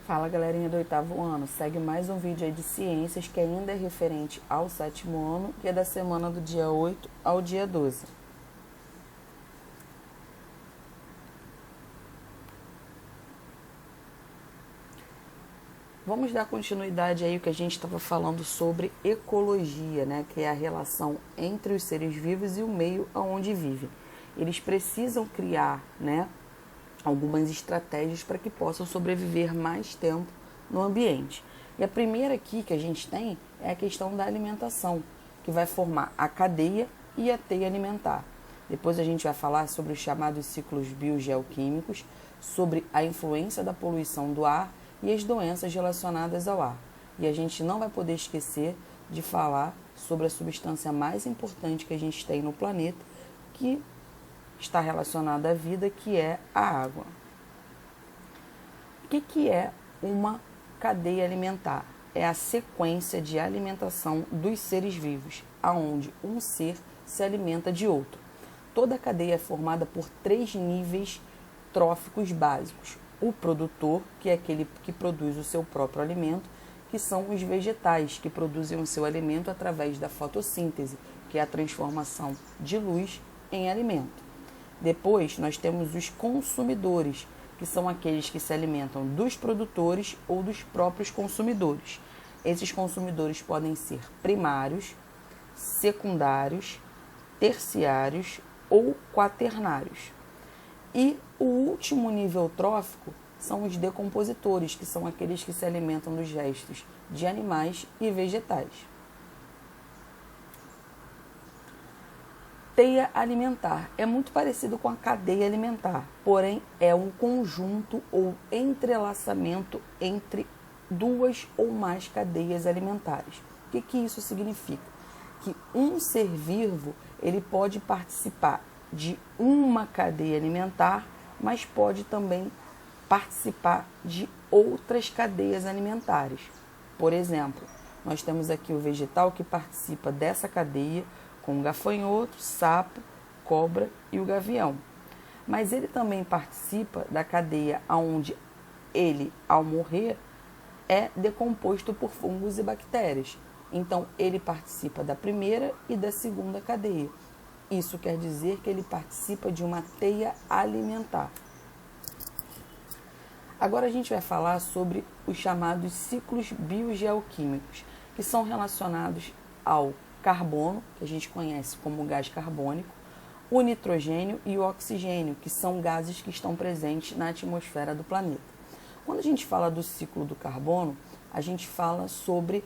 Fala galerinha do 8º ano, segue mais um vídeo aí de ciências que ainda é referente ao 7º ano, que é da semana do dia 8 ao dia 12. Vamos dar continuidade aí ao que a gente estava falando sobre ecologia, né? Que é a relação entre os seres vivos e o meio onde vivem. Eles precisam criar, né, algumas estratégias para que possam sobreviver mais tempo no ambiente. E a primeira aqui que a gente tem é a questão da alimentação, que vai formar a cadeia e a teia alimentar. Depois a gente vai falar sobre os chamados ciclos biogeoquímicos, sobre a influência da poluição do ar e as doenças relacionadas ao ar. E a gente não vai poder esquecer de falar sobre a substância mais importante que a gente tem no planeta, que está relacionada à vida, que é a água. O que é uma cadeia alimentar? É a sequência de alimentação dos seres vivos, aonde um ser se alimenta de outro. Toda a cadeia é formada por 3 níveis tróficos básicos. O produtor, que é aquele que produz o seu próprio alimento, que são os vegetais, que produzem o seu alimento através da fotossíntese, que é a transformação de luz em alimento. Depois, nós temos os consumidores, que são aqueles que se alimentam dos produtores ou dos próprios consumidores. Esses consumidores podem ser primários, secundários, terciários ou quaternários. E o último nível trófico são os decompositores, que são aqueles que se alimentam dos restos de animais e vegetais. Teia alimentar é muito parecido com a cadeia alimentar, porém é um conjunto ou entrelaçamento entre 2 ou mais cadeias alimentares. O que isso significa? Que um ser vivo ele pode participar de uma cadeia alimentar, mas pode também participar de outras cadeias alimentares. Por exemplo, nós temos aqui o vegetal que participa dessa cadeia, com o gafanhoto, sapo, cobra e o gavião. Mas ele também participa da cadeia onde ele, ao morrer, é decomposto por fungos e bactérias. Então, ele participa da primeira e da segunda cadeia. Isso quer dizer que ele participa de uma teia alimentar. Agora a gente vai falar sobre os chamados ciclos biogeoquímicos, que são relacionados ao carbono, que a gente conhece como gás carbônico, o nitrogênio e o oxigênio, que são gases que estão presentes na atmosfera do planeta. Quando a gente fala do ciclo do carbono, a gente fala sobre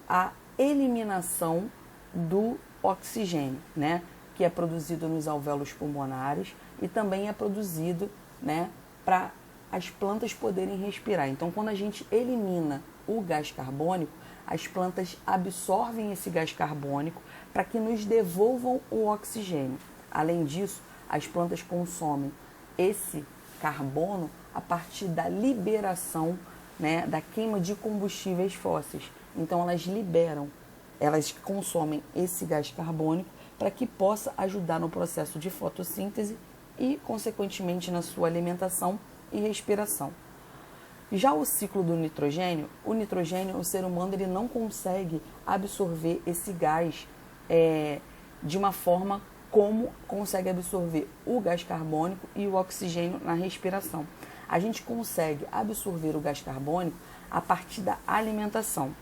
a eliminação do oxigênio, né, que é produzido nos alvéolos pulmonares e também é produzido, né, para as plantas poderem respirar. Então, quando a gente elimina o gás carbônico, as plantas absorvem esse gás carbônico para que nos devolvam o oxigênio. Além disso, as plantas consomem esse carbono a partir da liberação, né, da queima de combustíveis fósseis. Então, elas consomem esse gás carbônico para que possa ajudar no processo de fotossíntese e, consequentemente, na sua alimentação e respiração. Já o ciclo do nitrogênio, o ser humano ele não consegue absorver esse gás de uma forma como consegue absorver o gás carbônico e o oxigênio na respiração. A gente consegue absorver o gás carbônico a partir da alimentação.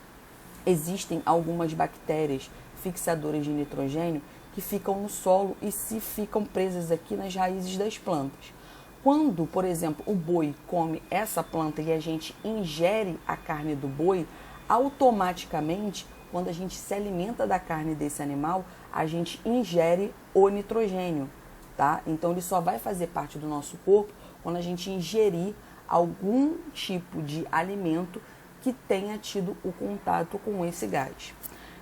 Existem algumas bactérias fixadoras de nitrogênio que ficam no solo e se ficam presas aqui nas raízes das plantas. Quando, por exemplo, o boi come essa planta e a gente ingere a carne do boi, automaticamente, quando a gente se alimenta da carne desse animal, a gente ingere o nitrogênio, tá? Então, ele só vai fazer parte do nosso corpo quando a gente ingerir algum tipo de alimento que tenha tido o contato com esse gás.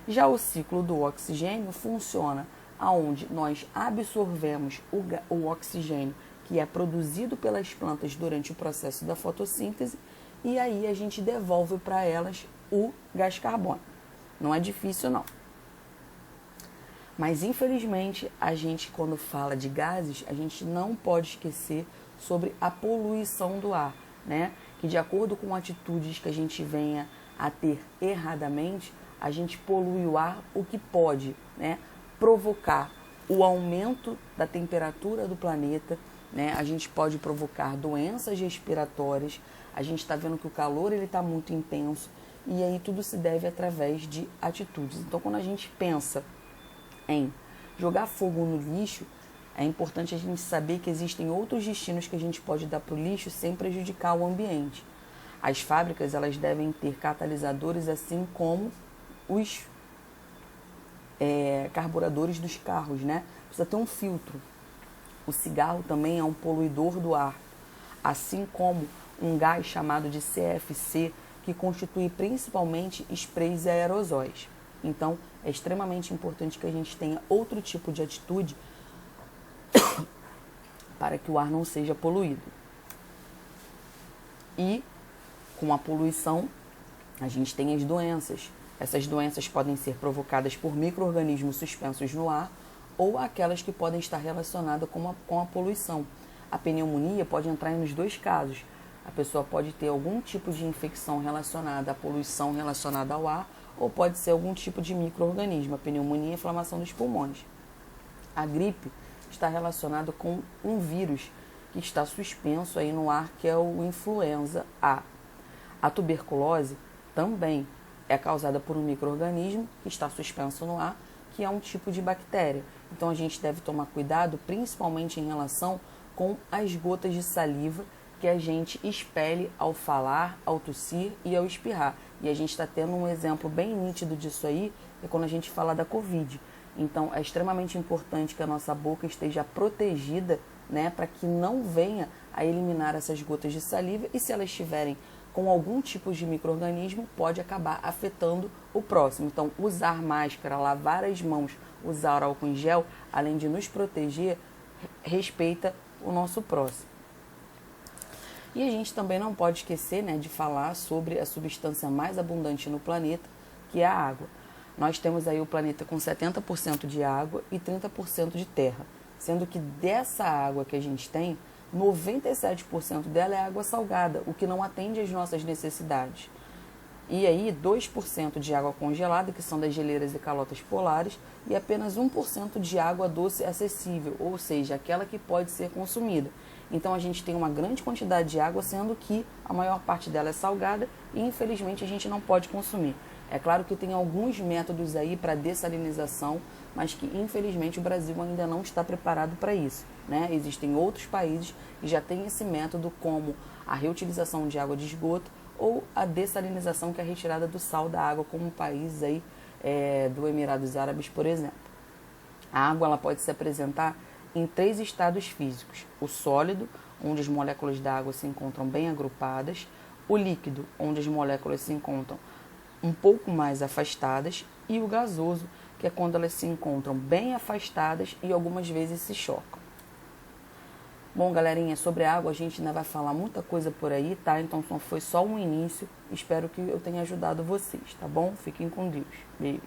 Já o ciclo do oxigênio funciona onde nós absorvemos o oxigênio que é produzido pelas plantas durante o processo da fotossíntese e aí a gente devolve para elas o gás carbônico. Não é difícil, não. Mas, infelizmente, a gente, quando fala de gases, a gente não pode esquecer sobre a poluição do ar, né? que de acordo com atitudes que a gente venha a ter erradamente, a gente polui o ar, o que pode, né, provocar o aumento da temperatura do planeta, né? A gente pode provocar doenças respiratórias. A gente está vendo que o calor está muito intenso e aí tudo se deve através de atitudes. Então, quando a gente pensa em jogar fogo no lixo, é importante a gente saber que existem outros destinos que a gente pode dar para o lixo sem prejudicar o ambiente. As fábricas, elas devem ter catalisadores, assim como os carburadores dos carros, né? Precisa ter um filtro. O cigarro também é um poluidor do ar, assim como um gás chamado de CFC, que constitui principalmente sprays e aerosóis. Então, é extremamente importante que a gente tenha outro tipo de atitude para que o ar não seja poluído. E, com a poluição, a gente tem as doenças. Essas doenças podem ser provocadas por micro-organismos suspensos no ar ou aquelas que podem estar relacionadas com a poluição. A pneumonia pode entrar nos dois casos. A pessoa pode ter algum tipo de infecção relacionada à poluição relacionada ao ar ou pode ser algum tipo de micro-organismo. A pneumonia é a inflamação dos pulmões. A gripe está relacionada com um vírus que está suspenso aí no ar, que é o influenza A. A tuberculose também é causada por um micro-organismo que está suspenso no ar, que é um tipo de bactéria. Então a gente deve tomar cuidado, principalmente em relação com as gotas de saliva que a gente expele ao falar, ao tossir e ao espirrar. E a gente está tendo um exemplo bem nítido disso aí, é quando a gente fala da Covid. Então é extremamente importante que a nossa boca esteja protegida, né, para que não venha a eliminar essas gotas de saliva, e se elas estiverem com algum tipo de micro-organismo, pode acabar afetando o próximo. Então, usar máscara, lavar as mãos, usar álcool em gel, além de nos proteger, respeita o nosso próximo. E a gente também não pode esquecer, né, de falar sobre a substância mais abundante no planeta, que é a água. Nós temos aí o planeta com 70% de água e 30% de terra, sendo que dessa água que a gente tem, 97% dela é água salgada, o que não atende às nossas necessidades. E aí 2% de água congelada, que são das geleiras e calotas polares, e apenas 1% de água doce acessível, ou seja, aquela que pode ser consumida. Então a gente tem uma grande quantidade de água, sendo que a maior parte dela é salgada e infelizmente a gente não pode consumir. É claro que tem alguns métodos aí para dessalinização, mas que infelizmente o Brasil ainda não está preparado para isso, né? Existem outros países que já têm esse método, como a reutilização de água de esgoto ou a dessalinização, que é a retirada do sal da água, como países aí do Emirados Árabes, por exemplo. A água, ela pode se apresentar em 3 estados físicos: o sólido, onde as moléculas da água se encontram bem agrupadas; o líquido, onde as moléculas se encontram um pouco mais afastadas; e o gasoso, que é quando elas se encontram bem afastadas e algumas vezes se chocam. Bom, galerinha, sobre a água a gente ainda vai falar muita coisa por aí, tá? Então foi só um início. Espero que eu tenha ajudado vocês, tá bom? Fiquem com Deus. Beijos.